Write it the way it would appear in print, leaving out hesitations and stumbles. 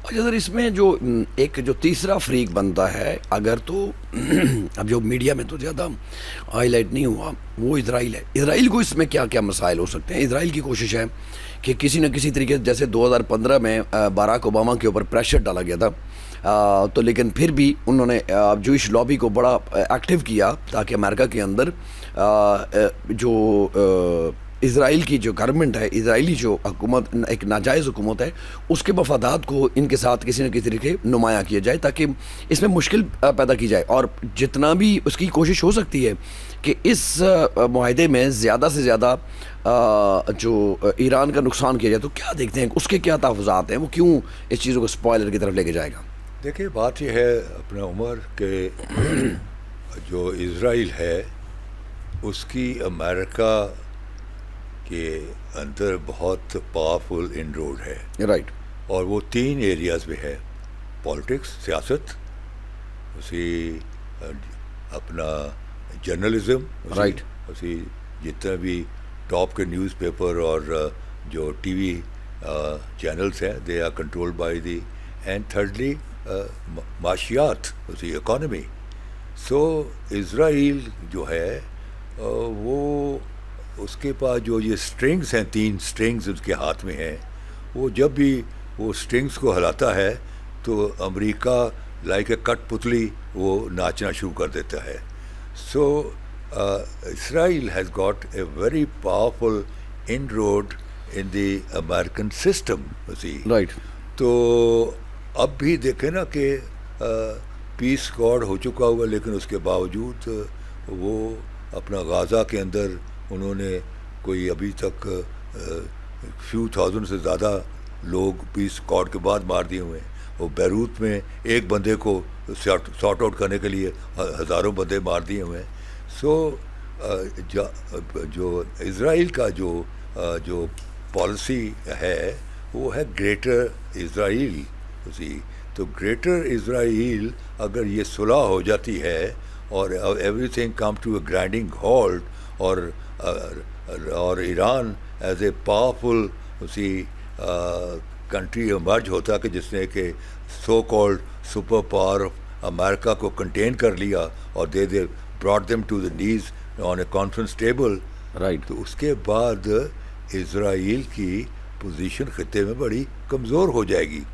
اچھا سر، اس میں جو ایک جو تیسرا فریق بنتا ہے اگر تو اب جو میڈیا میں تو زیادہ ہائی لائٹ نہیں ہوا، وہ اسرائیل ہے. اسرائیل کو اس میں کیا کیا مسائل ہو سکتے ہیں؟ اسرائیل کی کوشش ہے کہ کسی نہ کسی طریقے سے، جیسے 2015 میں باراک اوباما کے اوپر پریشر ڈالا گیا تھا، تو لیکن پھر بھی انہوں نے جوئش لابی کو بڑا ایکٹیو کیا تاکہ امریکہ کے اندر جو اسرائیل کی جو گورنمنٹ ہے، اسرائیلی جو حکومت ایک ناجائز حکومت ہے، اس کے مفادات کو ان کے ساتھ کسی نہ کسی طریقے نمایاں کیا جائے تاکہ اس میں مشکل پیدا کی جائے، اور جتنا بھی اس کی کوشش ہو سکتی ہے کہ اس معاہدے میں زیادہ سے زیادہ جو ایران کا نقصان کیا جائے. تو کیا دیکھتے ہیں اس کے کیا تحفظات ہیں؟ وہ کیوں اس چیزوں کو اسپوائلر کی طرف لے کے جائے گا؟ دیکھیے، بات یہ ہے اپنا عمر کہ جو اسرائیل ہے اس کی امریکہ کے اندر بہت پاورفل انروڈ ہے، رائٹ. اور وہ 3 ایریاز میں ہے: پالیٹکس، سیاست، اسی اپنا جرنلزم، Right. اسی جتنا بھی ٹاپ کے نیوز پیپر اور جو ٹی وی چینلس ہیں، they are controlled by the, and thirdly معاشیات، اسی اکانومی. سو اسرائیل جو ہے وہ اس کے پاس جو یہ اسٹرنگس ہیں، 3 اسٹرنگس اس کے ہاتھ میں ہیں، وہ جب بھی وہ اسٹرنگس کو ہلاتا ہے تو امریکہ لائک اے کٹ پتلی وہ ناچنا شروع کر دیتا ہے. So Israel has got a very powerful inroad in the American system. Right. تو اب بھی دیکھیں نا کہ پیس گاڈ ہو چکا ہوا، لیکن اس کے باوجود وہ اپنا غازہ کے اندر انہوں نے کوئی ابھی تک فیو تھاؤزنڈ سے زیادہ لوگ پیس گاڈ کے بعد مار دیے ہوئے ہیں. وہ بیروت میں ایک بندے کو سارٹ آؤٹ کرنے کے لیے ہزاروں بندے مار دیے ہوئے ہیں. سو جو اسرائیل کا جو پالیسی ہے وہ ہے گریٹر اسرائیل. تو گریٹر اسرائیل اگر یہ صلح ہو جاتی ہے اور everything come to a grinding halt, اور Iran as a powerful country emerge ہوتا کہ جس نے کہ سو کالڈ سپر پاور امریکہ کو کنٹین کر لیا اور they brought them to the knees on a conference table. Right. تو اس کے بعد اسرائیل کی پوزیشن خطے میں بڑی کمزور ہو جائے گی.